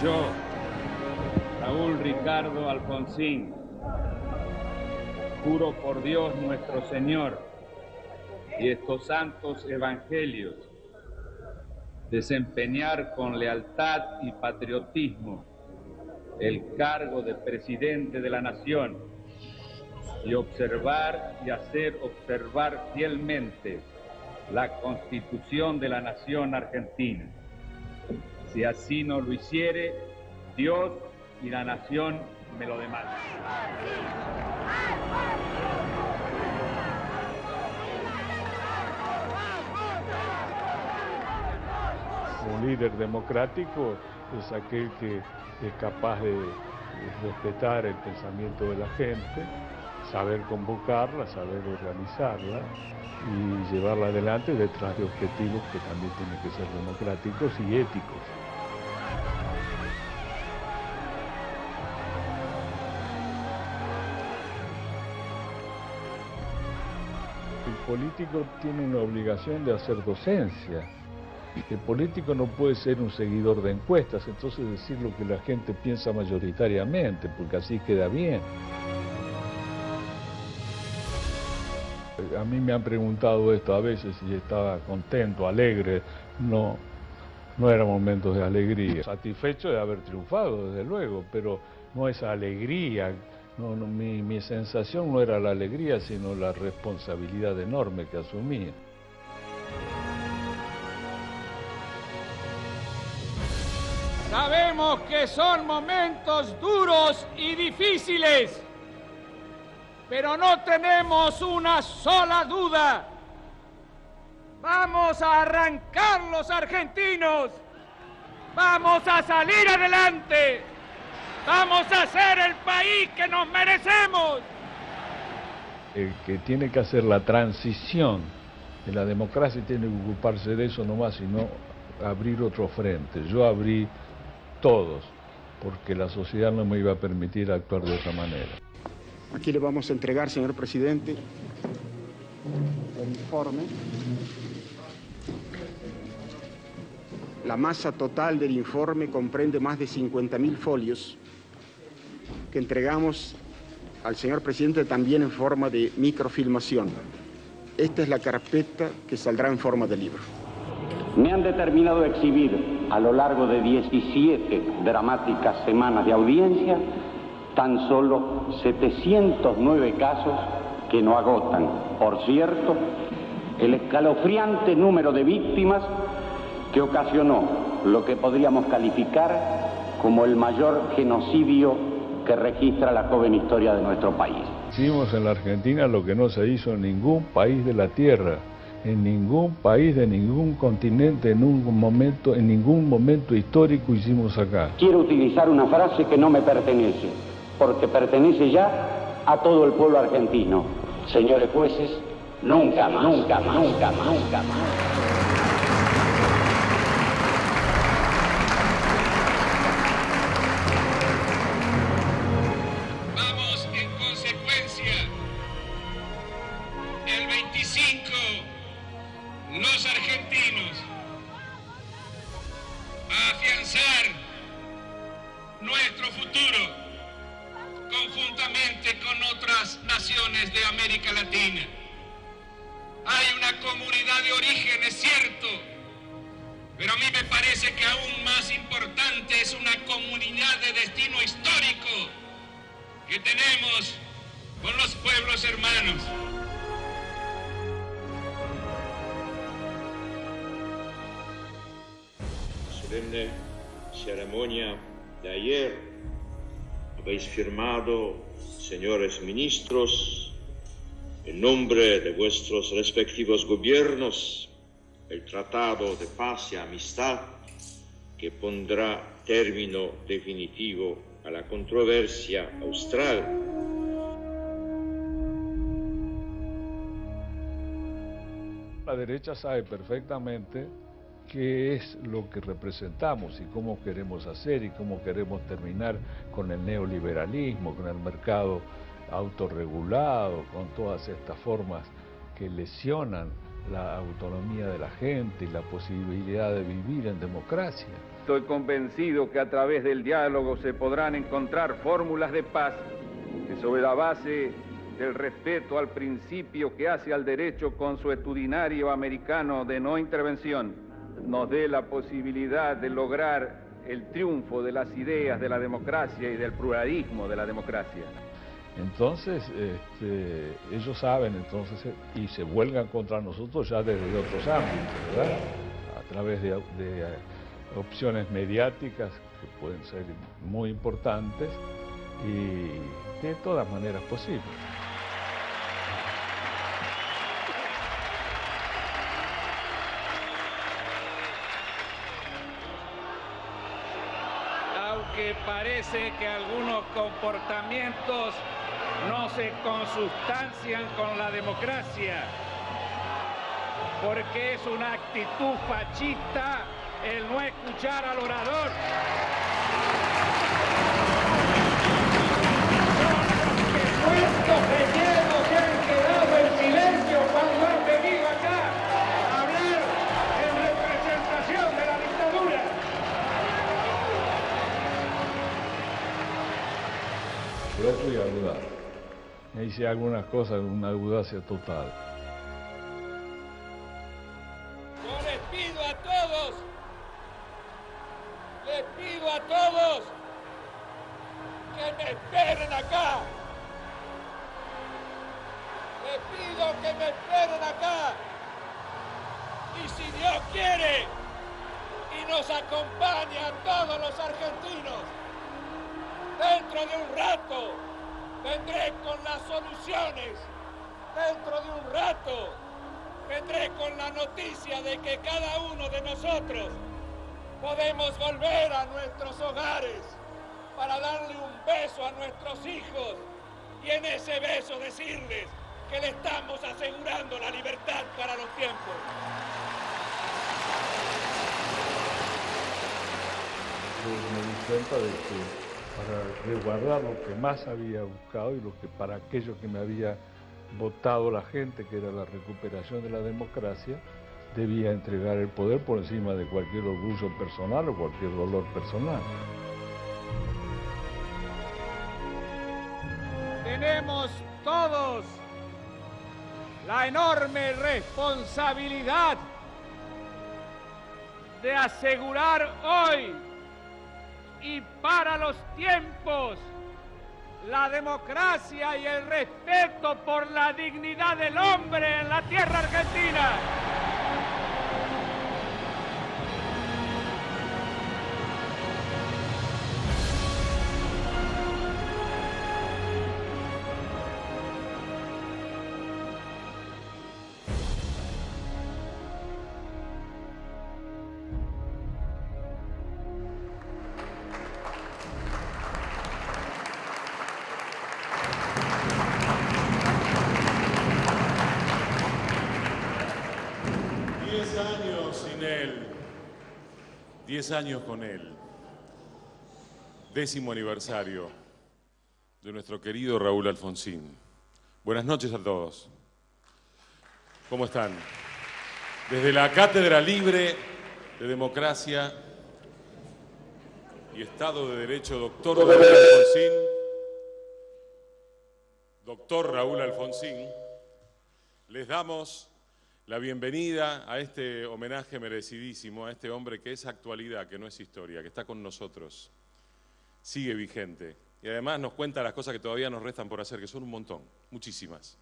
Yo, Raúl Ricardo Alfonsín, juro por Dios nuestro Señor y estos santos evangelios desempeñar con lealtad y patriotismo el cargo de presidente de la Nación y observar y hacer observar fielmente la Constitución de la Nación Argentina. Si así no lo hiciere, Dios y la Nación me lo demandan. Un líder democrático es aquel que es capaz de respetar el pensamiento de la gente, saber convocarla, saber organizarla y llevarla adelante detrás de objetivos que también tienen que ser democráticos y éticos. El político tiene una obligación de hacer docencia. El político no puede ser un seguidor de encuestas, entonces decir lo que la gente piensa mayoritariamente, porque así queda bien. A mí me han preguntado esto a veces si estaba contento, alegre. No eran momentos de alegría. Satisfecho de haber triunfado, desde luego, pero no esa alegría. Mi sensación no era la alegría, sino la responsabilidad enorme que asumía. Sabemos que son momentos duros y difíciles, pero no tenemos una sola duda. Vamos a arrancar los argentinos, vamos a salir adelante, vamos a ser el país que nos merecemos. El que tiene que hacer la transición de la democracia tiene que ocuparse de eso nomás y no abrir otro frente. Yo abrí todos, porque la sociedad no me iba a permitir actuar de otra manera. Aquí le vamos a entregar, señor presidente, el informe. La masa total del informe comprende más de 50.000 folios que entregamos al señor presidente también en forma de microfilmación. Esta es la carpeta que saldrá en forma de libro. Me han determinado exhibir a lo largo de 17 dramáticas semanas de audiencia tan solo 709 casos que no agotan, por cierto, el escalofriante número de víctimas que ocasionó lo que podríamos calificar como el mayor genocidio que registra la joven historia de nuestro país. Hicimos en la Argentina lo que no se hizo en ningún país de la tierra, en ningún país de ningún continente, en ningún momento histórico hicimos acá. Quiero utilizar una frase que no me pertenece, porque pertenece ya a todo el pueblo argentino. Señores jueces, nunca más, nunca más, nunca más, nunca más. Los argentinos a afianzar nuestro futuro conjuntamente con otras naciones de América Latina. Hay una comunidad de origen, es cierto, pero a mí me parece que aún más importante es una comunidad de destino histórico que tenemos con los pueblos hermanos. Solemne ceremonia de ayer habéis firmado, señores ministros, en nombre de vuestros respectivos gobiernos, el Tratado de Paz y Amistad que pondrá término definitivo a la controversia austral. La derecha sabe perfectamente qué es lo que representamos y cómo queremos hacer y cómo queremos terminar con el neoliberalismo, con el mercado autorregulado, con todas estas formas que lesionan la autonomía de la gente y la posibilidad de vivir en democracia. Estoy convencido que a través del diálogo se podrán encontrar fórmulas de paz que, sobre la base del respeto al principio que hace al derecho consuetudinario americano de no intervención, nos dé la posibilidad de lograr el triunfo de las ideas de la democracia y del pluralismo de la democracia. Entonces, ellos saben entonces y se vuelcan contra nosotros ya desde otros ámbitos, ¿verdad? A través de opciones mediáticas que pueden ser muy importantes y de todas maneras posibles. Aunque parece que algunos comportamientos no se consustancian con la democracia, porque es una actitud fascista el no escuchar al orador. ¿Cuántos gallegos se han quedado en silencio cuando han venido acá a hablar en representación de la dictadura? Yo fui a dudar. Me hice algunas cosas con una audacia total. Yo les pido a todos que me esperen acá. Les pido que me esperen acá. Y si Dios quiere y nos acompaña a todos los argentinos, dentro de un rato vendré con las soluciones. Dentro de un rato vendré con la noticia de que cada uno de nosotros podemos volver a nuestros hogares para darle un beso a nuestros hijos y en ese beso decirles que le estamos asegurando la libertad para los tiempos. Me di cuenta de que para resguardar lo que más había buscado y lo que para aquello que me había votado la gente, que era la recuperación de la democracia, debía entregar el poder por encima de cualquier orgullo personal o cualquier dolor personal. Tenemos todos la enorme responsabilidad de asegurar hoy y para los tiempos la democracia y el respeto por la dignidad del hombre en la tierra argentina. Sin él, 10 años con él, 10º aniversario de nuestro querido Raúl Alfonsín. Buenas noches a todos. ¿Cómo están? Desde la Cátedra Libre de Democracia y Estado de Derecho, doctor Raúl Alfonsín, les damos la bienvenida a este homenaje merecidísimo a este hombre que es actualidad, que no es historia, que está con nosotros, sigue vigente y además nos cuenta las cosas que todavía nos restan por hacer, que son un montón, muchísimas,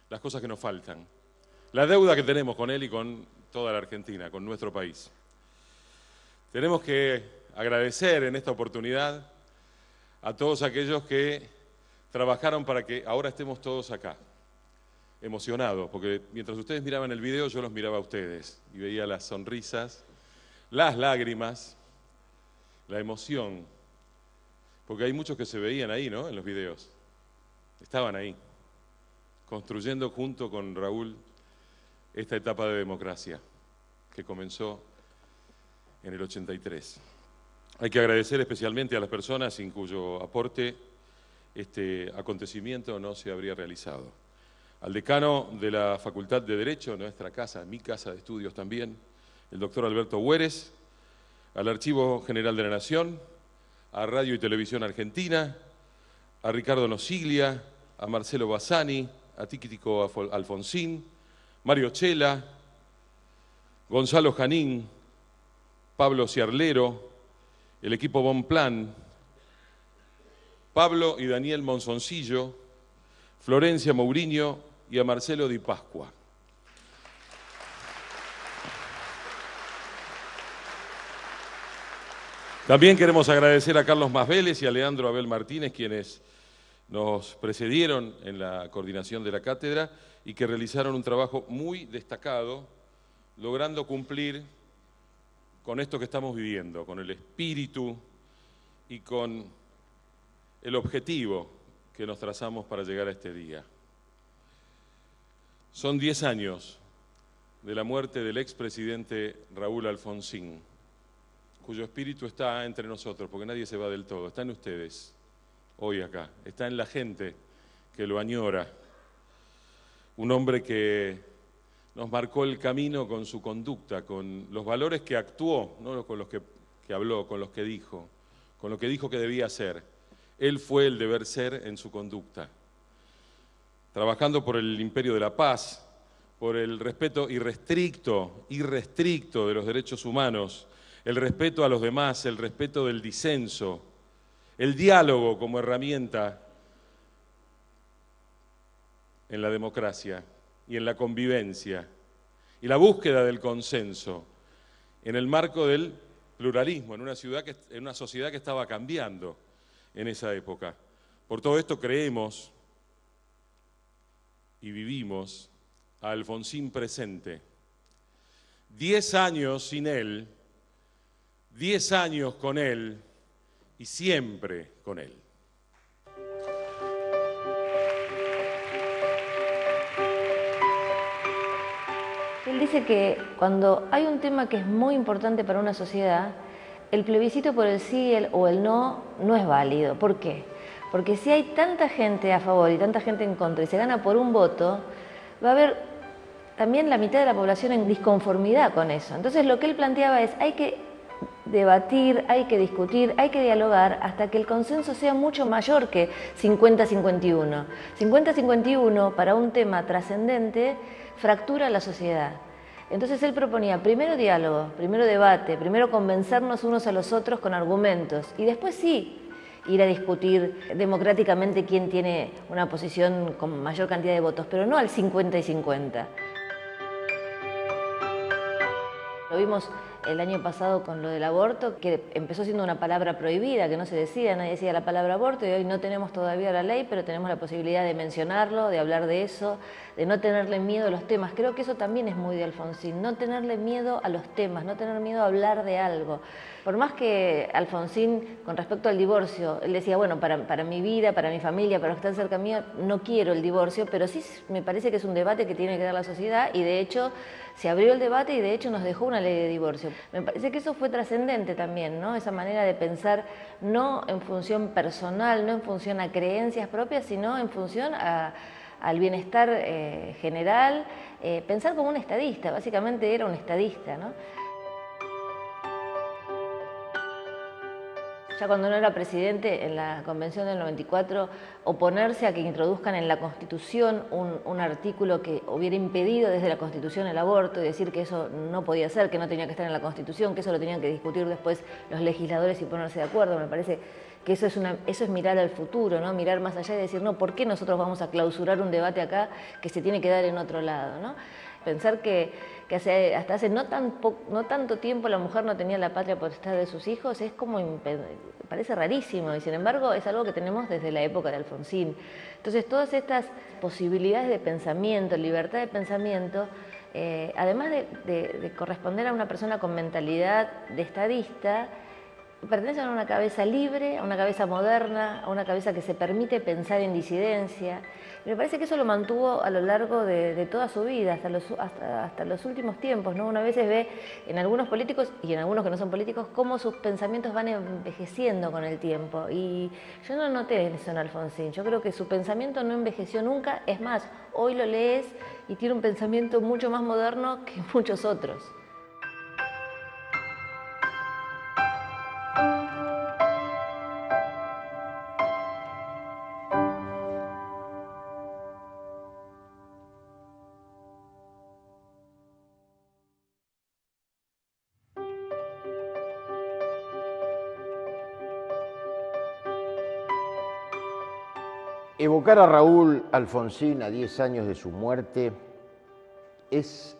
las cosas que nos faltan, la deuda que tenemos con él y con toda la Argentina, con nuestro país. Tenemos que agradecer en esta oportunidad a todos aquellos que trabajaron para que ahora estemos todos acá, emocionados, porque mientras ustedes miraban el video, yo los miraba a ustedes y veía las sonrisas, las lágrimas, la emoción, porque hay muchos que se veían ahí, ¿no?, en los videos. Estaban ahí, construyendo junto con Raúl esta etapa de democracia que comenzó en el 83. Hay que agradecer especialmente a las personas sin cuyo aporte este acontecimiento no se habría realizado. al decano de la Facultad de Derecho, nuestra casa, mi casa de estudios también, el doctor Alberto Güeres, al Archivo General de la Nación, a Radio y Televisión Argentina, a Ricardo Nosiglia, a Marcelo Bassani, a Tíquitico Alfonsín, Mario Chela, Gonzalo Janín, Pablo Ciarlero, el equipo Bonplan, Pablo y Daniel Monzoncillo, Florencia Mourinho y a Marcelo Di Pascua. También queremos agradecer a Carlos Masvélez y a Leandro Abel Martínez, quienes nos precedieron en la coordinación de la cátedra y que realizaron un trabajo muy destacado, logrando cumplir con esto que estamos viviendo, con el espíritu y con el objetivo que nos trazamos para llegar a este día. Son 10 años de la muerte del expresidente Raúl Alfonsín, cuyo espíritu está entre nosotros, porque nadie se va del todo, está en ustedes, hoy acá, está en la gente que lo añora. Un hombre que nos marcó el camino con su conducta, con los valores que actuó, no con los que habló, con los que dijo, con lo que dijo que debía hacer. Él fue el deber ser en su conducta, trabajando por el imperio de la paz, por el respeto irrestricto de los derechos humanos, el respeto a los demás, el respeto del disenso, el diálogo como herramienta en la democracia y en la convivencia, y la búsqueda del consenso en el marco del pluralismo, en una sociedad que estaba cambiando en esa época. Por todo esto creemos y vivimos a Alfonsín presente. 10 años sin él, 10 años con él y siempre con él. Él dice que cuando hay un tema que es muy importante para una sociedad, el plebiscito por el sí o el no no es válido. ¿Por qué? Porque si hay tanta gente a favor y tanta gente en contra y se gana por un voto, va a haber también la mitad de la población en disconformidad con eso. Entonces lo que él planteaba es, hay que debatir, hay que discutir, hay que dialogar hasta que el consenso sea mucho mayor que 50-51. 50-51 para un tema trascendente fractura la sociedad. Entonces él proponía primero diálogo, primero debate, primero convencernos unos a los otros con argumentos y después sí ir a discutir democráticamente quién tiene una posición con mayor cantidad de votos, pero no al 50 y 50. Lo vimos el año pasado con lo del aborto, que empezó siendo una palabra prohibida, que no se decía, nadie decía la palabra aborto, y hoy no tenemos todavía la ley, pero tenemos la posibilidad de mencionarlo, de hablar de eso, de no tenerle miedo a los temas. Creo que eso también es muy de Alfonsín, no tenerle miedo a los temas, no tener miedo a hablar de algo. Por más que Alfonsín, con respecto al divorcio, él decía, bueno, para mi vida, para mi familia, para los que están cerca mío, no quiero el divorcio, pero sí me parece que es un debate que tiene que dar la sociedad y de hecho se abrió el debate y de hecho nos dejó una ley de divorcio. Me parece que eso fue trascendente también, ¿no? Esa manera de pensar no en función personal, no en función a creencias propias, sino en función al bienestar general, pensar como un estadista, básicamente era un estadista, ¿no? Ya cuando no era presidente, en la Convención del 94, oponerse a que introduzcan en la Constitución un artículo que hubiera impedido desde la Constitución el aborto y decir que eso no podía ser, que no tenía que estar en la Constitución, que eso lo tenían que discutir después los legisladores y ponerse de acuerdo. Me parece que eso es mirar al futuro, ¿no? Mirar más allá y decir, no, ¿por qué nosotros vamos a clausurar un debate acá que se tiene que dar en otro lado, ¿no? Pensar que hasta hace no tanto tiempo la mujer no tenía la patria potestad de sus hijos es como, parece rarísimo, y sin embargo es algo que tenemos desde la época de Alfonsín. Entonces todas estas posibilidades de pensamiento, libertad de pensamiento, además de corresponder a una persona con mentalidad de estadista, pertenecen a una cabeza libre, a una cabeza moderna, a una cabeza que se permite pensar en disidencia. Y me parece que eso lo mantuvo a lo largo de toda su vida, hasta los últimos tiempos, ¿no? Uno a veces ve en algunos políticos y en algunos que no son políticos cómo sus pensamientos van envejeciendo con el tiempo. Y yo no noté eso en Alfonsín. Yo creo que su pensamiento no envejeció nunca. Es más, hoy lo lees y tiene un pensamiento mucho más moderno que muchos otros. Evocar a Raúl Alfonsín a 10 años de su muerte es,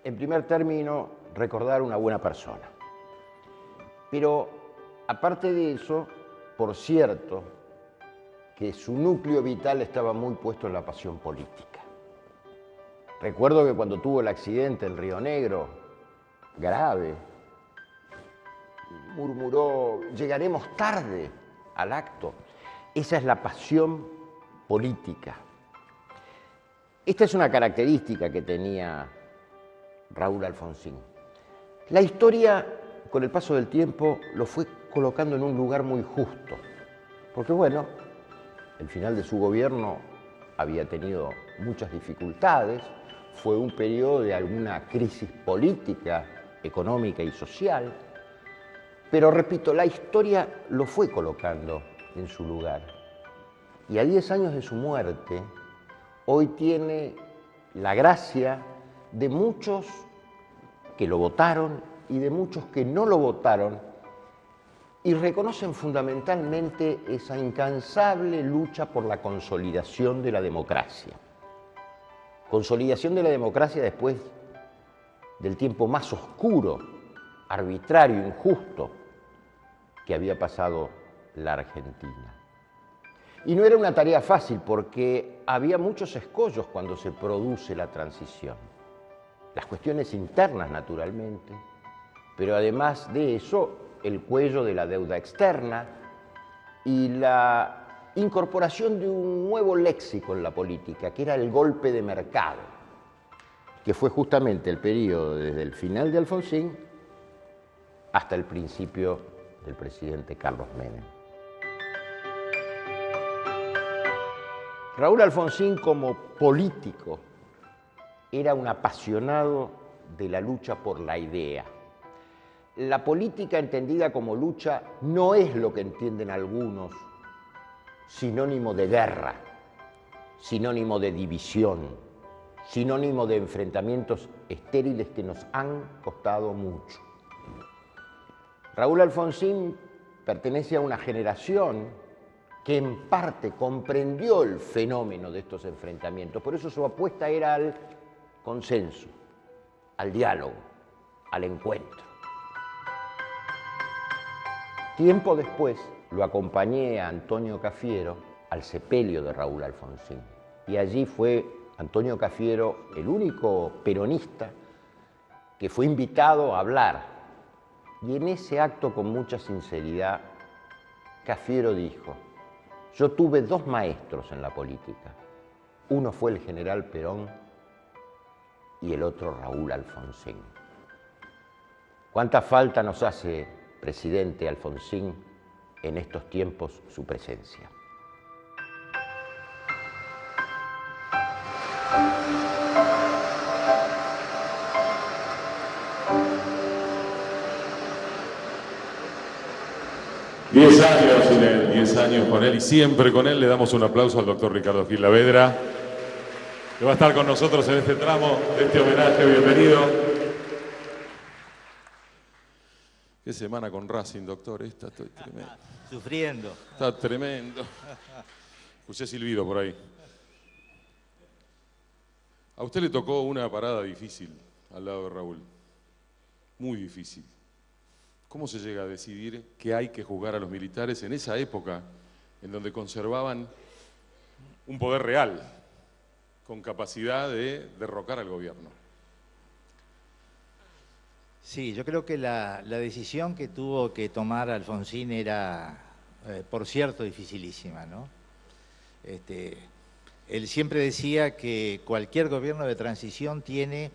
en primer término, recordar una buena persona. Pero, aparte de eso, por cierto, que su núcleo vital estaba muy puesto en la pasión política. Recuerdo que cuando tuvo el accidente en Río Negro, grave, murmuró: llegaremos tarde al acto. Esa es la pasión política. Esta es una característica que tenía Raúl Alfonsín. La historia, con el paso del tiempo, lo fue colocando en un lugar muy justo, porque bueno, el final de su gobierno había tenido muchas dificultades, fue un periodo de alguna crisis política, económica y social, pero repito, la historia lo fue colocando en su lugar. Y a 10 años de su muerte, hoy tiene la gracia de muchos que lo votaron y de muchos que no lo votaron y reconocen fundamentalmente esa incansable lucha por la consolidación de la democracia. Consolidación de la democracia después del tiempo más oscuro, arbitrario, injusto que había pasado la Argentina. Y no era una tarea fácil porque había muchos escollos cuando se produce la transición. Las cuestiones internas, naturalmente, pero además de eso, el cuello de la deuda externa y la incorporación de un nuevo léxico en la política, que era el golpe de mercado, que fue justamente el periodo desde el final de Alfonsín hasta el principio del presidente Carlos Menem. Raúl Alfonsín, como político, era un apasionado de la lucha por la idea. La política entendida como lucha no es lo que entienden algunos, sinónimo de guerra, sinónimo de división, sinónimo de enfrentamientos estériles que nos han costado mucho. Raúl Alfonsín pertenece a una generación que en parte comprendió el fenómeno de estos enfrentamientos. Por eso su apuesta era al consenso, al diálogo, al encuentro. Tiempo después lo acompañé a Antonio Cafiero al sepelio de Raúl Alfonsín. Y allí fue Antonio Cafiero el único peronista que fue invitado a hablar. Y en ese acto, con mucha sinceridad, Cafiero dijo: yo tuve dos maestros en la política. Uno fue el general Perón y el otro Raúl Alfonsín. ¿Cuánta falta nos hace, presidente Alfonsín, en estos tiempos su presencia? Diez años sin él, 10 años con él y siempre con él. Le damos un aplauso al doctor Ricardo Gil Lavedra, que va a estar con nosotros en este tramo de este homenaje. Bienvenido. Qué semana con Racing, doctor. Esta estoy tremendo. Sufriendo. Está tremendo. Escuché silbido por ahí. A usted le tocó una parada difícil al lado de Raúl. Muy difícil. ¿Cómo se llega a decidir que hay que juzgar a los militares en esa época en donde conservaban un poder real, con capacidad de derrocar al gobierno? Sí, yo creo que la decisión que tuvo que tomar Alfonsín era, por cierto, dificilísima, ¿no? Él siempre decía que cualquier gobierno de transición tiene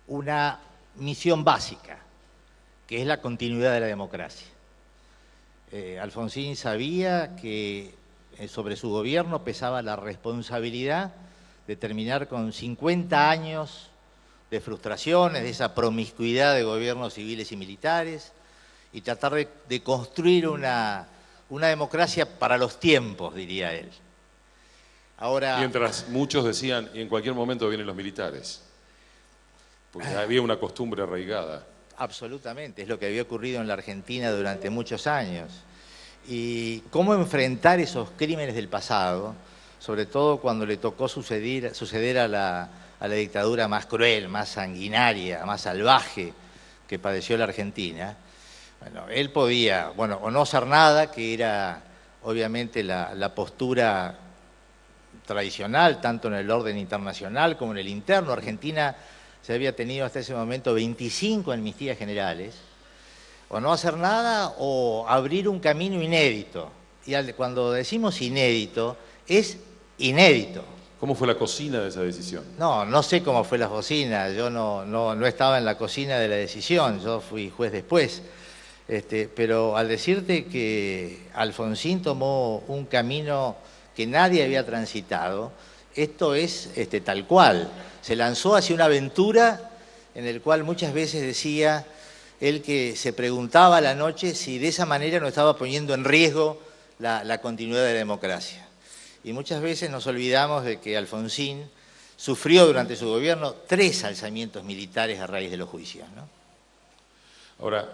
una misión básica, que es la continuidad de la democracia. Alfonsín sabía que sobre su gobierno pesaba la responsabilidad de terminar con 50 años de frustraciones, de esa promiscuidad de gobiernos civiles y militares, y tratar de construir una democracia para los tiempos, diría él. Ahora, mientras muchos decían, en cualquier momento vienen los militares, porque había una costumbre arraigada. Absolutamente, es lo que había ocurrido en la Argentina durante muchos años. Y cómo enfrentar esos crímenes del pasado, sobre todo cuando le tocó suceder a la dictadura más cruel, más sanguinaria, más salvaje que padeció la Argentina. Bueno, él podía, bueno, o no hacer nada, que era obviamente la postura tradicional, tanto en el orden internacional como en el interno. Argentina se había tenido hasta ese momento 25 amnistías generales, o no hacer nada o abrir un camino inédito. Y cuando decimos inédito, es inédito. ¿Cómo fue la cocina de esa decisión? No sé cómo fue la cocina, yo no estaba en la cocina de la decisión, yo fui juez después. Pero al decirte que Alfonsín tomó un camino que nadie había transitado, esto es tal cual. Se lanzó hacia una aventura en la cual muchas veces decía él que se preguntaba a la noche si de esa manera no estaba poniendo en riesgo la continuidad de la democracia. Y muchas veces nos olvidamos de que Alfonsín sufrió durante su gobierno 3 alzamientos militares a raíz de los juicios, ¿no? Ahora,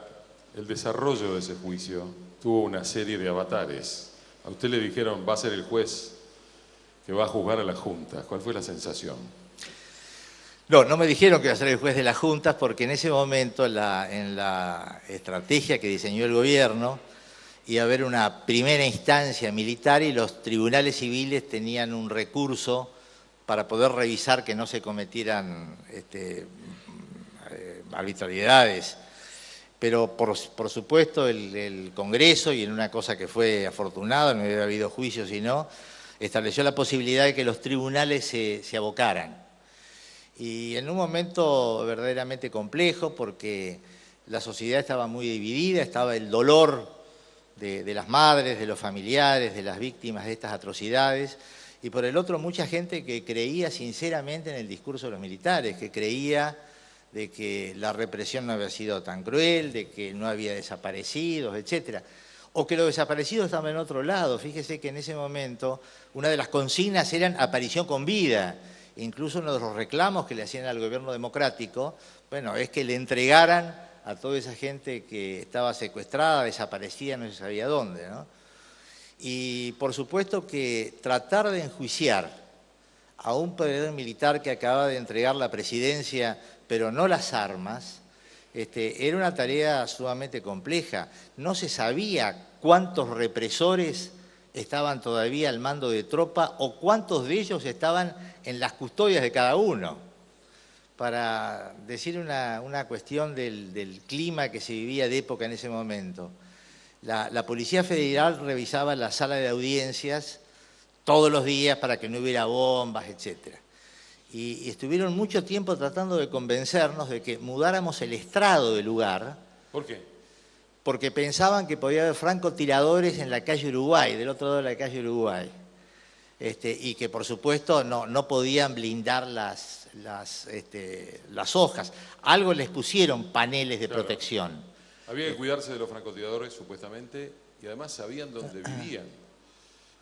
el desarrollo de ese juicio tuvo una serie de avatares. A usted le dijeron, va a ser el juez que va a juzgar a la Junta. ¿Cuál fue la sensación? No me dijeron que iba a ser el juez de las juntas, porque en ese momento, en la estrategia que diseñó el gobierno, iba a haber una primera instancia militar y los tribunales civiles tenían un recurso para poder revisar que no se cometieran arbitrariedades. Pero por supuesto el Congreso, y en una cosa que fue afortunada, no había habido juicio sino, estableció la posibilidad de que los tribunales se abocaran. Y en un momento verdaderamente complejo, porque la sociedad estaba muy dividida, estaba el dolor de las madres, de los familiares, de las víctimas de estas atrocidades, y por el otro mucha gente que creía sinceramente en el discurso de los militares, que creía de que la represión no había sido tan cruel, de que no había desaparecidos, etcétera, o que los desaparecidos estaban en otro lado. Fíjese que en ese momento una de las consignas eran aparición con vida. Incluso uno de los reclamos que le hacían al gobierno democrático, bueno, es que le entregaran a toda esa gente que estaba secuestrada, desaparecida, no se sabía dónde, ¿no? Y por supuesto que tratar de enjuiciar a un poder militar que acababa de entregar la presidencia, pero no las armas, era una tarea sumamente compleja. No se sabía cuántos represores estaban todavía al mando de tropa o cuántos de ellos estaban en las custodias de cada uno. Para decir una cuestión del clima que se vivía de época en ese momento, la Policía Federal revisaba la sala de audiencias todos los días para que no hubiera bombas, etc. Y estuvieron mucho tiempo tratando de convencernos de que mudáramos el estrado del lugar. ¿Por qué? Porque pensaban que podía haber francotiradores en la calle Uruguay, del otro lado de la calle Uruguay. Y que por supuesto no podían blindar las hojas. Algo les pusieron paneles de protección. Había que cuidarse de los francotiradores supuestamente y además sabían dónde vivían.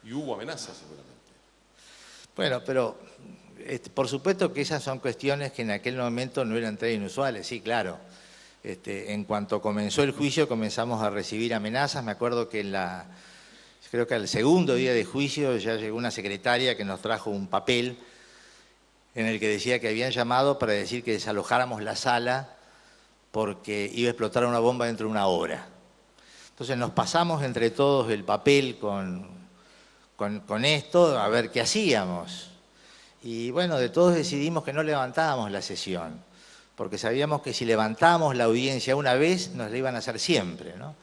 Y hubo amenazas seguramente. Bueno, pero por supuesto que esas son cuestiones que en aquel momento no eran tan inusuales, sí, claro. En cuanto comenzó el juicio comenzamos a recibir amenazas. Me acuerdo que creo que al segundo día de juicio ya llegó una secretaria que nos trajo un papel en el que decía que habían llamado para decir que desalojáramos la sala porque iba a explotar una bomba dentro de una hora. Entonces nos pasamos entre todos el papel con esto a ver qué hacíamos. Y bueno, de todos decidimos que no levantábamos la sesión, porque sabíamos que si levantábamos la audiencia una vez, nos la iban a hacer siempre, ¿no?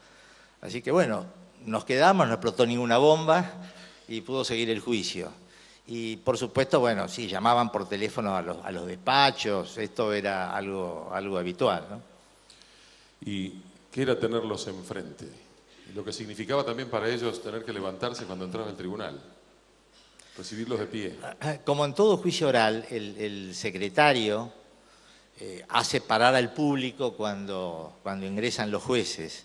Así que bueno, nos quedamos, no explotó ninguna bomba y pudo seguir el juicio. Y por supuesto, bueno, sí, llamaban por teléfono a los despachos, esto era algo habitual, ¿no? ¿Y qué era tenerlos enfrente? Lo que significaba también para ellos tener que levantarse cuando entraban al tribunal, recibirlos de pie. Como en todo juicio oral, el secretario hace parar al público cuando ingresan los jueces.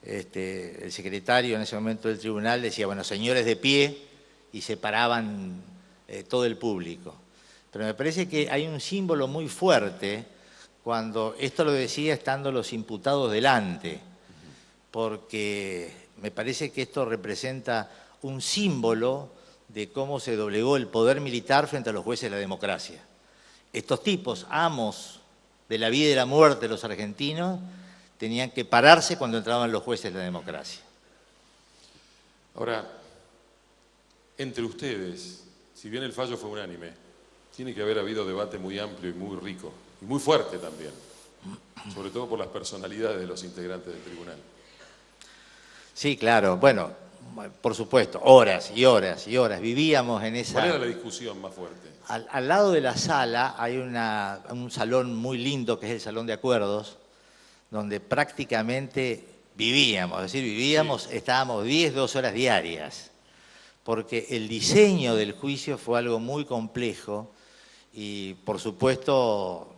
El secretario en ese momento del tribunal decía, bueno, señores de pie, y se paraban todo el público. Pero me parece que hay un símbolo muy fuerte cuando esto lo decía estando los imputados delante, porque me parece que esto representa un símbolo de cómo se doblegó el poder militar frente a los jueces de la democracia. Estos tipos, amos de la vida y de la muerte de los argentinos, tenían que pararse cuando entraban los jueces de la democracia. Ahora, entre ustedes, si bien el fallo fue unánime, tiene que haber habido debate muy amplio y muy rico, y muy fuerte también, sobre todo por las personalidades de los integrantes del tribunal. Sí, claro, bueno, por supuesto, horas y horas y horas, vivíamos en esa... ¿Cuál era la discusión más fuerte? Al lado de la sala hay un salón muy lindo que es el Salón de Acuerdos, donde prácticamente vivíamos, es decir, vivíamos, sí. Estábamos 10, 12 horas diarias, porque el diseño del juicio fue algo muy complejo y, por supuesto,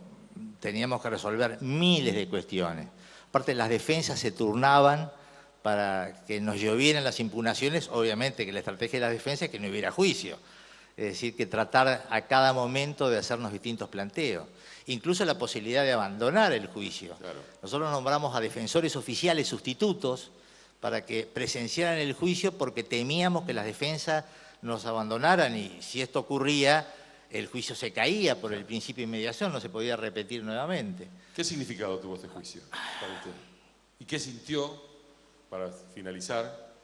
teníamos que resolver miles de cuestiones. Aparte, las defensas se turnaban para que nos llovieran las impugnaciones, obviamente que la estrategia de las defensas es que no hubiera juicio, es decir, que tratar a cada momento de hacernos distintos planteos. Incluso la posibilidad de abandonar el juicio. Claro. Nosotros nombramos a defensores oficiales sustitutos para que presenciaran el juicio porque temíamos que las defensas nos abandonaran y si esto ocurría, el juicio se caía por el principio de inmediación, no se podía repetir nuevamente. ¿Qué significado tuvo este juicio para usted? ¿Y qué sintió, para finalizar,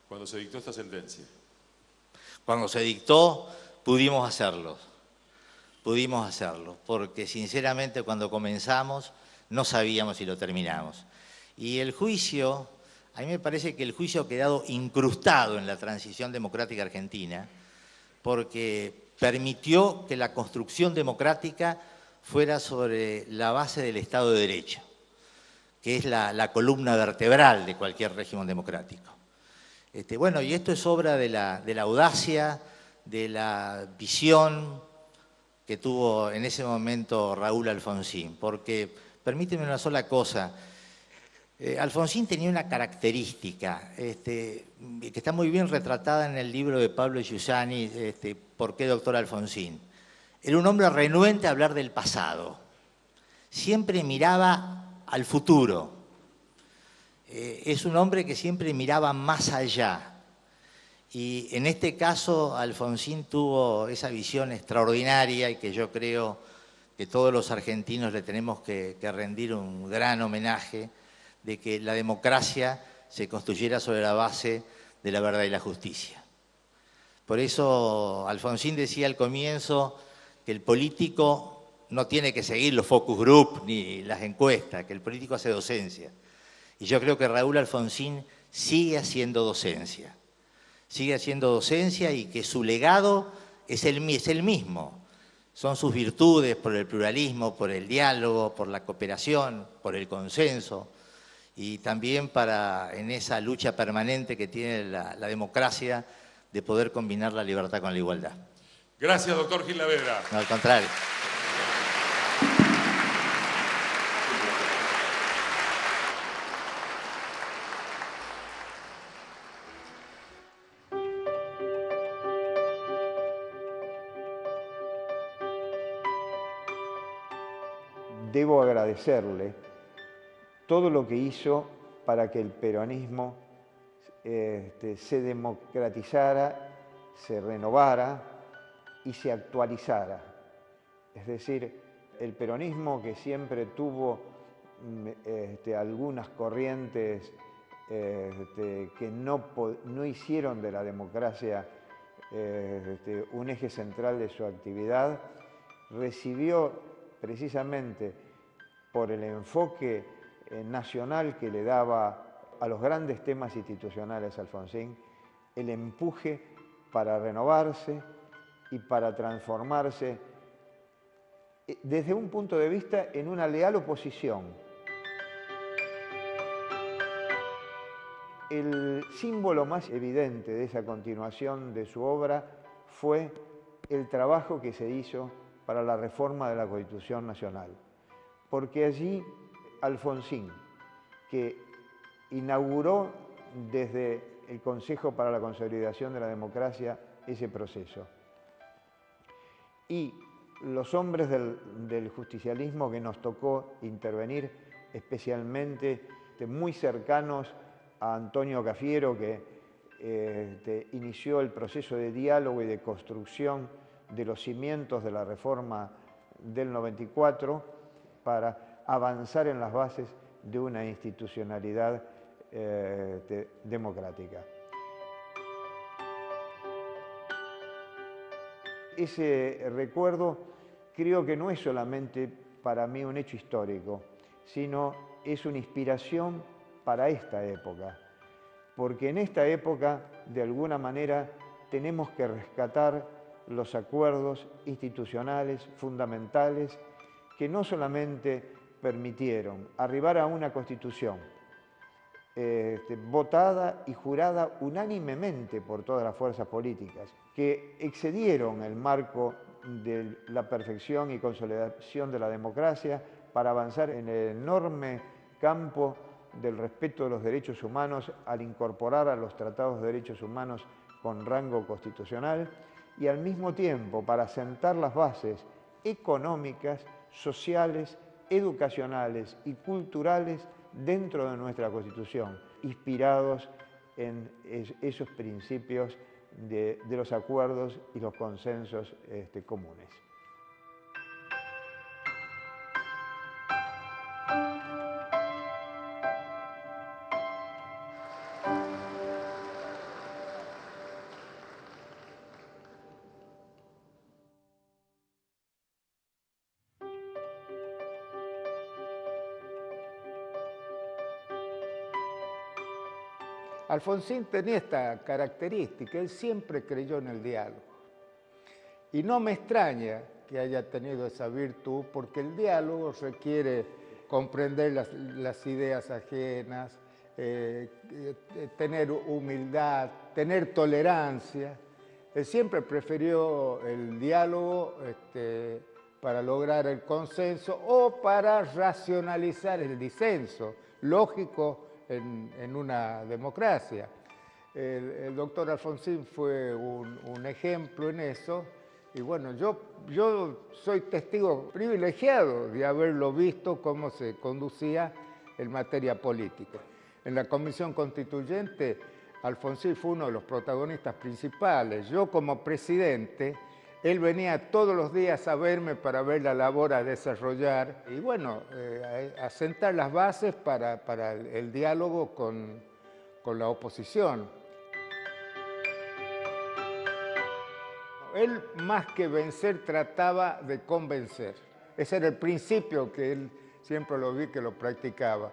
cuando se dictó esta sentencia? Cuando se dictó, pudimos hacerlo, porque sinceramente cuando comenzamos no sabíamos si lo terminamos. Y el juicio, a mí me parece que el juicio ha quedado incrustado en la transición democrática argentina, porque permitió que la construcción democrática fuera sobre la base del Estado de Derecho, que es la columna vertebral de cualquier régimen democrático. Bueno, y esto es obra de la audacia, de la visión que tuvo en ese momento Raúl Alfonsín, porque, permíteme una sola cosa, Alfonsín tenía una característica que está muy bien retratada en el libro de Pablo Giussani, ¿Por qué doctor Alfonsín? Era un hombre renuente a hablar del pasado, siempre miraba al futuro, es un hombre que siempre miraba más allá. Y en este caso, Alfonsín tuvo esa visión extraordinaria y que yo creo que todos los argentinos le tenemos que rendir un gran homenaje de que la democracia se construyera sobre la base de la verdad y la justicia. Por eso Alfonsín decía al comienzo que el político no tiene que seguir los focus group ni las encuestas, que el político hace docencia. Y yo creo que Raúl Alfonsín sigue haciendo docencia. Sigue haciendo docencia y que su legado es el mismo. Son sus virtudes por el pluralismo, por el diálogo, por la cooperación, por el consenso y también en esa lucha permanente que tiene la democracia de poder combinar la libertad con la igualdad. Gracias, doctor Gil Naavedra. No, al contrario. Debo agradecerle todo lo que hizo para que el peronismo se democratizara, se renovara y se actualizara. Es decir, el peronismo que siempre tuvo algunas corrientes que no hicieron de la democracia un eje central de su actividad, recibió precisamente por el enfoque nacional que le daba a los grandes temas institucionales Alfonsín, el empuje para renovarse y para transformarse desde un punto de vista en una leal oposición. El símbolo más evidente de esa continuación de su obra fue el trabajo que se hizo para la reforma de la Constitución Nacional, porque allí Alfonsín, que inauguró desde el Consejo para la Consolidación de la Democracia ese proceso, y los hombres del justicialismo que nos tocó intervenir, especialmente muy cercanos a Antonio Cafiero, que inició el proceso de diálogo y de construcción de los cimientos de la reforma del 94 para avanzar en las bases de una institucionalidad democrática. Ese recuerdo creo que no es solamente para mí un hecho histórico, sino es una inspiración para esta época, porque en esta época, de alguna manera, tenemos que rescatar los acuerdos institucionales fundamentales que no solamente permitieron arribar a una Constitución votada y jurada unánimemente por todas las fuerzas políticas, que excedieron el marco de la perfección y consolidación de la democracia para avanzar en el enorme campo del respeto de los derechos humanos al incorporar a los tratados de derechos humanos con rango constitucional, y al mismo tiempo para sentar las bases económicas, sociales, educacionales y culturales dentro de nuestra Constitución, inspirados en esos principios de los acuerdos y los consensos comunes. Alfonsín tenía esta característica, él siempre creyó en el diálogo. Y no me extraña que haya tenido esa virtud, porque el diálogo requiere comprender las ideas ajenas, tener humildad, tener tolerancia. Él siempre prefirió el diálogo para lograr el consenso o para racionalizar el disenso, lógico en una democracia. El doctor Alfonsín fue un ejemplo en eso, y bueno, yo soy testigo privilegiado de haberlo visto cómo se conducía en materia política. En la Comisión Constituyente, Alfonsín fue uno de los protagonistas principales. Yo como presidente, él venía todos los días a verme para ver la labor a desarrollar y bueno, a sentar las bases para el diálogo con la oposición. Él, más que vencer, trataba de convencer. Ese era el principio que él siempre lo vi que lo practicaba.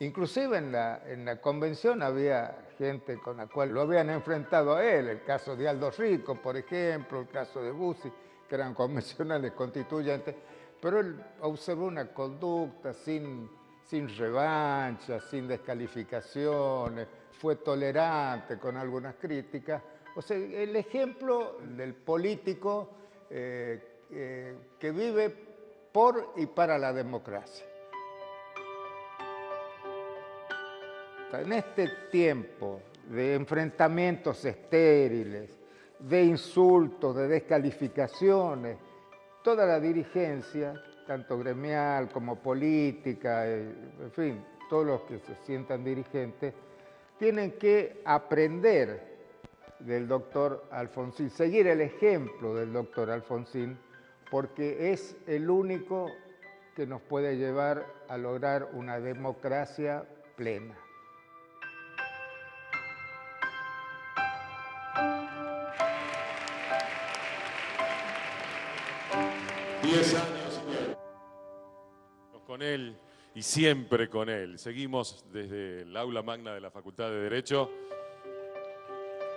Inclusive en la convención había gente con la cual lo habían enfrentado a él, el caso de Aldo Rico, por ejemplo, el caso de Bussi, que eran convencionales constituyentes, pero él observó una conducta sin revancha, sin descalificaciones, fue tolerante con algunas críticas. O sea, el ejemplo del político que vive por y para la democracia. En este tiempo de enfrentamientos estériles, de insultos, de descalificaciones, toda la dirigencia, tanto gremial como política, en fin, todos los que se sientan dirigentes, tienen que aprender del doctor Alfonsín, seguir el ejemplo del doctor Alfonsín, porque es el único que nos puede llevar a lograr una democracia plena. con él y siempre con él. Seguimos desde el aula magna de la Facultad de Derecho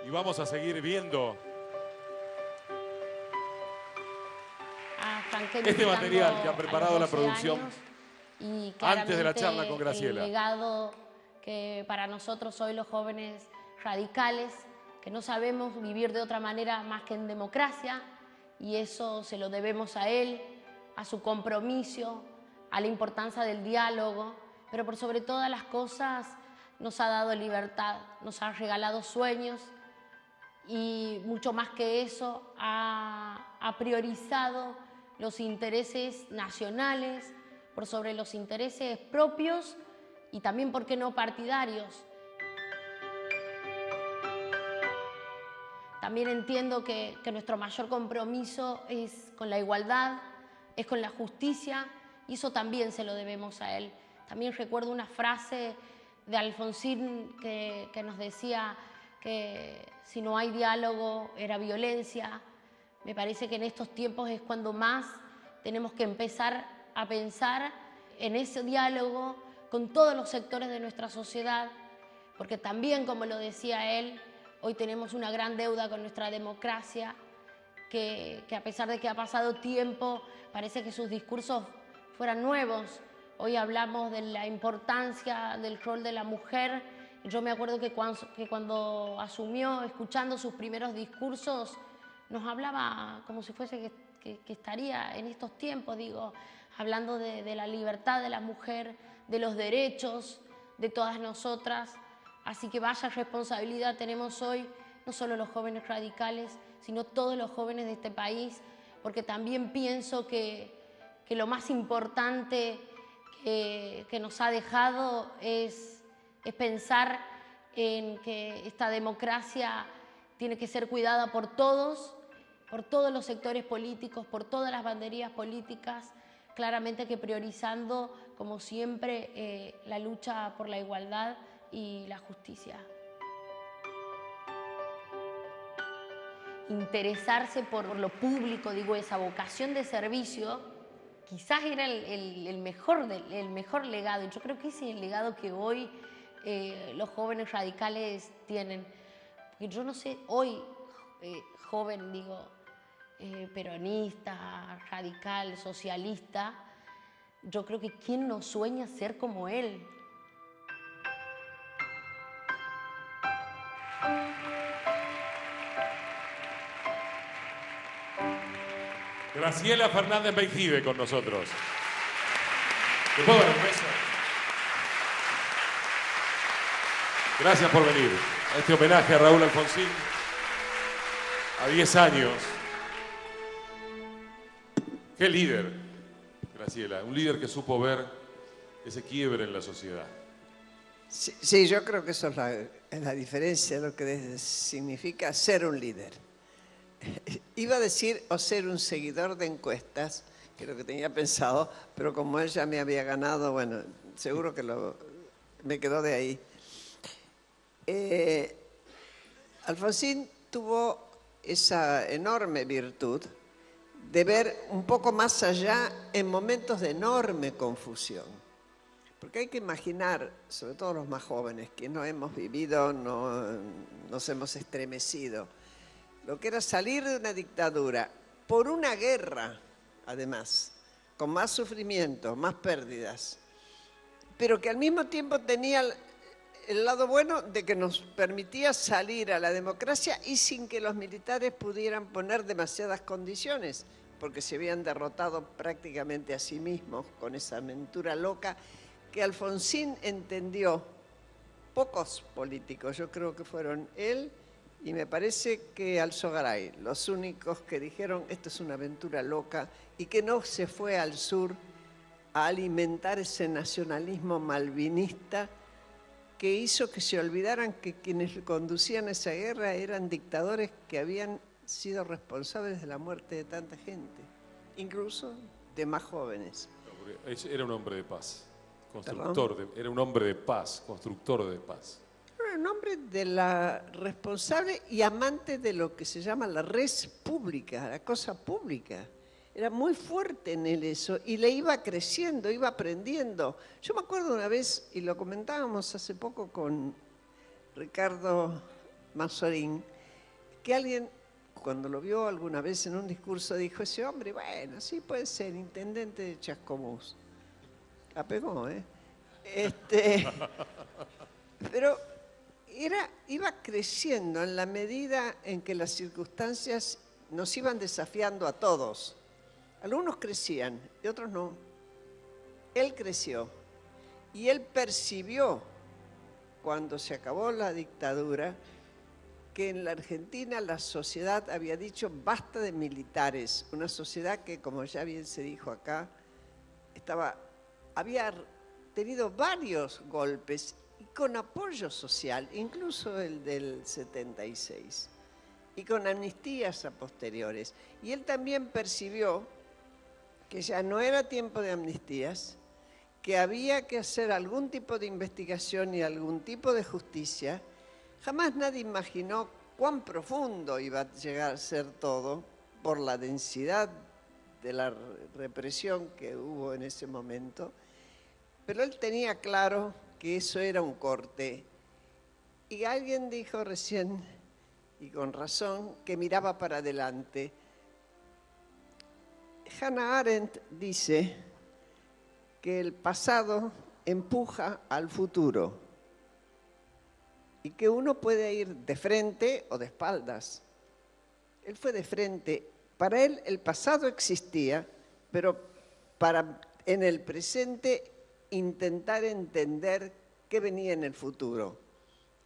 y vamos a seguir viendo este material que ha preparado la producción y antes de la charla con Graciela. El legado que para nosotros hoy los jóvenes radicales, que no sabemos vivir de otra manera más que en democracia, y eso se lo debemos a él, a su compromiso, a la importancia del diálogo, pero por sobre todas las cosas nos ha dado libertad, nos ha regalado sueños y mucho más que eso ha priorizado los intereses nacionales por sobre los intereses propios y también, ¿por qué no, partidarios? También entiendo que nuestro mayor compromiso es con la igualdad, es con la justicia, y eso también se lo debemos a él. También recuerdo una frase de Alfonsín que nos decía que si no hay diálogo era violencia. Me parece que en estos tiempos es cuando más tenemos que empezar a pensar en ese diálogo con todos los sectores de nuestra sociedad, porque también, como lo decía él, hoy tenemos una gran deuda con nuestra democracia, que a pesar de que ha pasado tiempo, parece que sus discursos fueran nuevos. Hoy hablamos de la importancia del rol de la mujer. Yo me acuerdo que cuando asumió, escuchando sus primeros discursos, nos hablaba como si fuese que estaría en estos tiempos, digo, hablando de la libertad de la mujer, de los derechos de todas nosotras. Así que vaya responsabilidad tenemos hoy, no solo los jóvenes radicales, sino todos los jóvenes de este país, porque también pienso que lo más importante que nos ha dejado es pensar en que esta democracia tiene que ser cuidada por todos los sectores políticos, por todas las banderías políticas, claramente que priorizando, como siempre, la lucha por la igualdad y la justicia. Interesarse por lo público, digo, esa vocación de servicio, quizás era el mejor legado. Y yo creo que ese es el legado que hoy los jóvenes radicales tienen. Porque yo no sé, hoy, joven, digo, peronista, radical, socialista, yo creo que ¿quién no sueña ser como él? Graciela Fernández Benjive con nosotros. ¿Te puedo dar un beso? Gracias por venir a este homenaje a Raúl Alfonsín, a 10 años. Qué líder, Graciela, un líder que supo ver ese quiebre en la sociedad. Sí, yo creo que eso es la diferencia de lo que significa ser un líder. Iba a decir o ser un seguidor de encuestas, que es lo que tenía pensado, pero como él ya me había ganado, bueno, seguro que me quedó de ahí. Alfonsín tuvo esa enorme virtud de ver un poco más allá en momentos de enorme confusión. Porque hay que imaginar, sobre todo los más jóvenes, que no hemos vivido, nos hemos estremecido, lo que era salir de una dictadura por una guerra, además, con más sufrimiento, más pérdidas, pero que al mismo tiempo tenía el lado bueno de que nos permitía salir a la democracia y sin que los militares pudieran poner demasiadas condiciones, porque se habían derrotado prácticamente a sí mismos con esa aventura loca que Alfonsín entendió. Pocos políticos, yo creo que fueron él y me parece que Alzogaray, los únicos que dijeron esto es una aventura loca y que no se fue al sur a alimentar ese nacionalismo malvinista que hizo que se olvidaran que quienes conducían esa guerra eran dictadores que habían sido responsables de la muerte de tanta gente, incluso de más jóvenes. Era un hombre de paz, era un hombre de paz, constructor de paz. Era un hombre de la responsable y amante de lo que se llama la res pública, la cosa pública. Era muy fuerte en él eso y le iba creciendo, iba aprendiendo. Yo me acuerdo una vez, y lo comentábamos hace poco con Ricardo Mazzorín, que alguien, cuando lo vio alguna vez en un discurso, dijo, ese hombre, bueno, sí puede ser intendente de Chascomús. La pegó, ¿eh? Pero iba creciendo en la medida en que las circunstancias nos iban desafiando a todos. Algunos crecían y otros no. Él creció y él percibió, cuando se acabó la dictadura, que en la Argentina la sociedad había dicho basta de militares, una sociedad que, como ya bien se dijo acá, había tenido varios golpes y con apoyo social, incluso el del 76, y con amnistías a posteriores. Y él también percibió que ya no era tiempo de amnistías, que había que hacer algún tipo de investigación y algún tipo de justicia. Jamás nadie imaginó cuán profundo iba a llegar a ser todo por la densidad de la represión que hubo en ese momento, pero él tenía claro que eso era un corte. Y alguien dijo recién, y con razón, que miraba para adelante. Hannah Arendt dice que el pasado empuja al futuro y que uno puede ir de frente o de espaldas. Él fue de frente. Para él el pasado existía, pero para en el presente intentar entender qué venía en el futuro.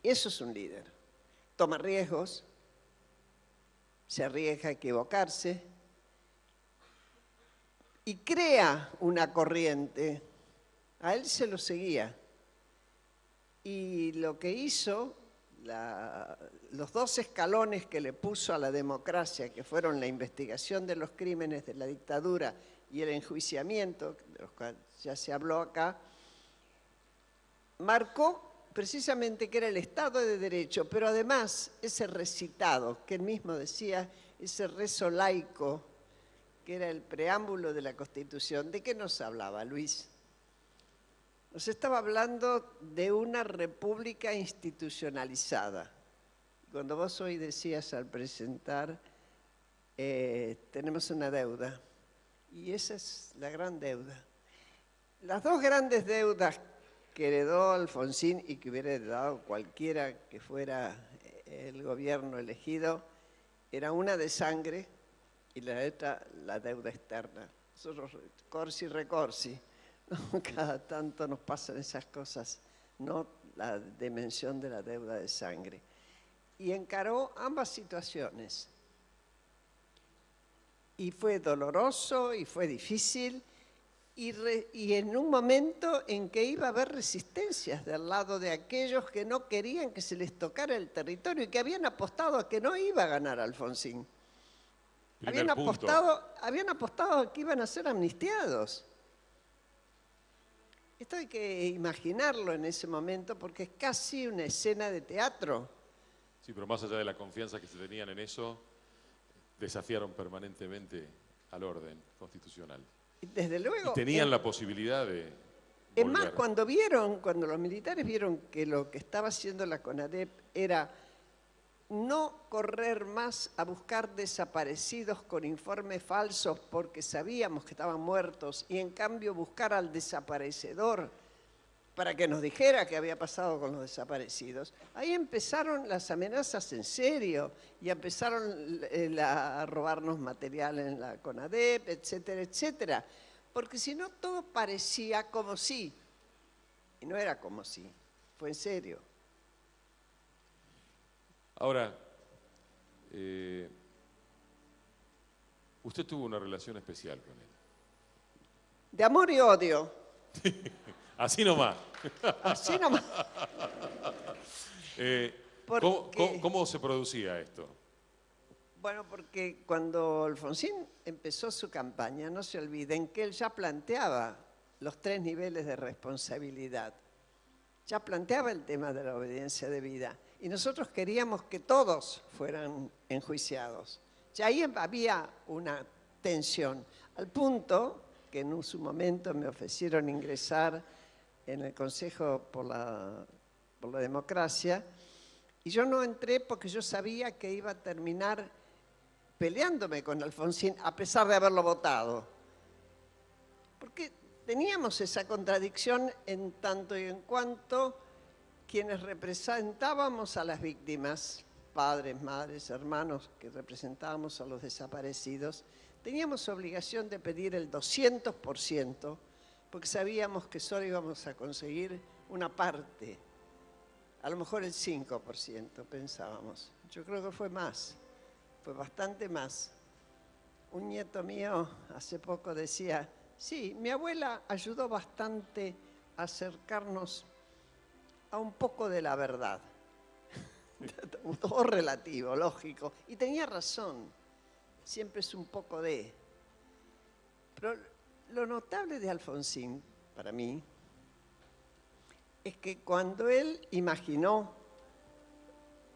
Eso es un líder. Toma riesgos, se arriesga a equivocarse y crea una corriente. A él se lo seguía. Y lo que hizo, los 2 escalones que le puso a la democracia, que fueron la investigación de los crímenes de la dictadura y el enjuiciamiento, de los cuales ya se habló acá, marcó precisamente que era el Estado de Derecho, pero además ese recitado, que él mismo decía, ese rezo laico, que era el preámbulo de la Constitución. ¿De qué nos hablaba, Luis? Nos estaba hablando de una república institucionalizada. Cuando vos hoy decías al presentar, tenemos una deuda, y esa es la gran deuda. Las 2 grandes deudas que heredó Alfonsín y que hubiera heredado cualquiera que fuera el gobierno elegido, era una de sangre y la otra la deuda externa. Nosotros, corsi recorsi, ¿no? Cada tanto nos pasan esas cosas, no la dimensión de la deuda de sangre. Y encaró ambas situaciones. Y fue doloroso y fue difícil, y en un momento en que iba a haber resistencias del lado de aquellos que no querían que se les tocara el territorio y que habían apostado a que no iba a ganar Alfonsín. Habían apostado a que iban a ser amnistiados. Esto hay que imaginarlo en ese momento porque es casi una escena de teatro. Sí, pero más allá de la confianza que se tenían en eso, desafiaron permanentemente al orden constitucional. Desde luego. Y tenían la posibilidad de Es más, cuando los militares vieron que lo que estaba haciendo la CONADEP era no correr más a buscar desaparecidos con informes falsos porque sabíamos que estaban muertos y en cambio buscar al desaparecedor para que nos dijera qué había pasado con los desaparecidos, ahí empezaron las amenazas en serio y empezaron a robarnos material en la CONADEP, etcétera, etcétera. Porque si no, todo parecía como si, y no era como si, fue en serio. Ahora, usted tuvo una relación especial con él. De amor y odio. Así nomás. Así nomás. ¿Cómo se producía esto? Bueno, porque cuando Alfonsín empezó su campaña, no se olviden que él ya planteaba los 3 niveles de responsabilidad. Ya planteaba el tema de la obediencia debida. Y nosotros queríamos que todos fueran enjuiciados. Ya ahí había una tensión. Al punto que en su momento me ofrecieron ingresar en el Consejo por la Democracia, y yo no entré porque yo sabía que iba a terminar peleándome con Alfonsín, a pesar de haberlo votado. Porque teníamos esa contradicción en tanto y en cuanto quienes representábamos a las víctimas, padres, madres, hermanos, que representábamos a los desaparecidos, teníamos obligación de pedir el 200%, porque sabíamos que solo íbamos a conseguir una parte, a lo mejor el 5%, pensábamos. Yo creo que fue más, fue bastante más. Un nieto mío hace poco decía, sí, mi abuela ayudó bastante a acercarnos a un poco de la verdad. Todo relativo, lógico. Y tenía razón, siempre es un poco de... Pero lo notable de Alfonsín, para mí, es que cuando él imaginó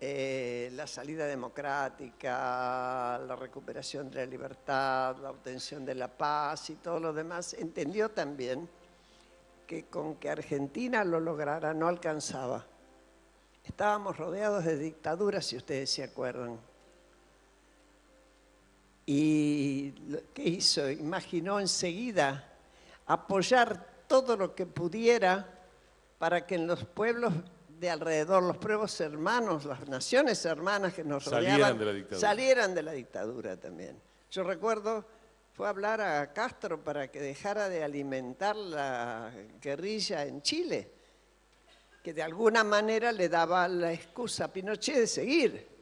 la salida democrática, la recuperación de la libertad, la obtención de la paz y todo lo demás, entendió también que con que Argentina lo lograra no alcanzaba. Estábamos rodeados de dictaduras, si ustedes se acuerdan. ¿Y qué hizo? Imaginó enseguida apoyar todo lo que pudiera para que en los pueblos de alrededor, los pueblos hermanos, las naciones hermanas que nos rodeaban, salieran de la dictadura también. Yo recuerdo, fue a hablar a Castro para que dejara de alimentar la guerrilla en Chile, que de alguna manera le daba la excusa a Pinochet de seguir.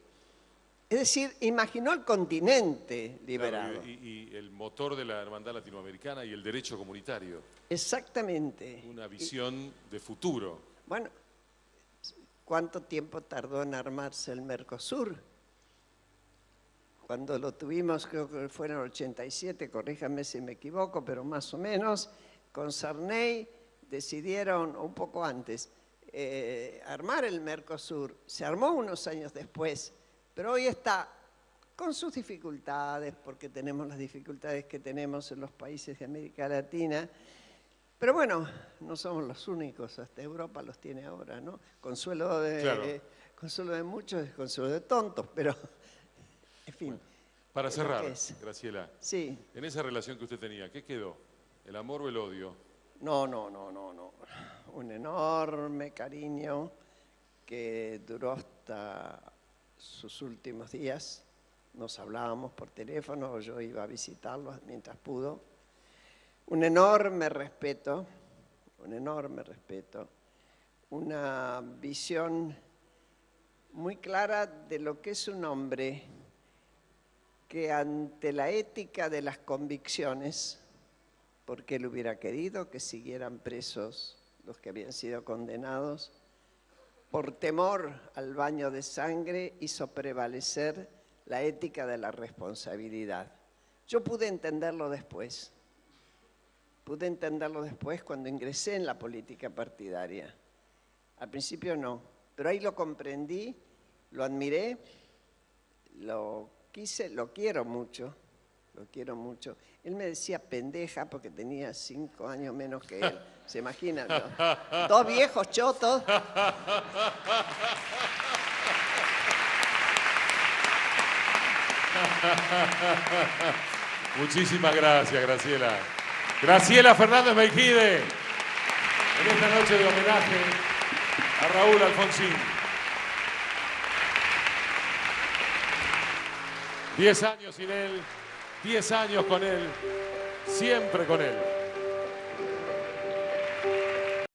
Es decir, imaginó el continente liberado. Claro, y el motor de la hermandad latinoamericana y el derecho comunitario. Exactamente. Una visión de futuro. Bueno, ¿cuánto tiempo tardó en armarse el Mercosur? Cuando lo tuvimos, creo que fue en el 87, corríjame si me equivoco, pero más o menos, con Sarney decidieron, un poco antes, armar el Mercosur. Se armó unos años después, pero hoy está con sus dificultades, porque tenemos las dificultades que tenemos en los países de América Latina. Pero bueno, no somos los únicos, hasta Europa los tiene ahora, ¿no? Consuelo de muchos, desconsuelo de tontos, pero en fin. Bueno, para cerrar, Graciela, sí. En esa relación que usted tenía, ¿qué quedó? ¿El amor o el odio? No. Un enorme cariño que duró hasta sus últimos días. Nos hablábamos por teléfono, yo iba a visitarlos mientras pudo. Un enorme respeto, una visión muy clara de lo que es un hombre que ante la ética de las convicciones, porque él hubiera querido que siguieran presos los que habían sido condenados, por temor al baño de sangre hizo prevalecer la ética de la responsabilidad. Yo pude entenderlo después. Cuando ingresé en la política partidaria. Al principio no, pero ahí lo comprendí, lo admiré, lo quise, lo quiero mucho. Él me decía pendeja porque tenía 5 años menos que él. ¿Se imaginan? ¿No? 2 viejos chotos. Muchísimas gracias, Graciela. Graciela Fernández Meijide, en esta noche de homenaje a Raúl Alfonsín. 10 años sin él, 10 años con él, siempre con él.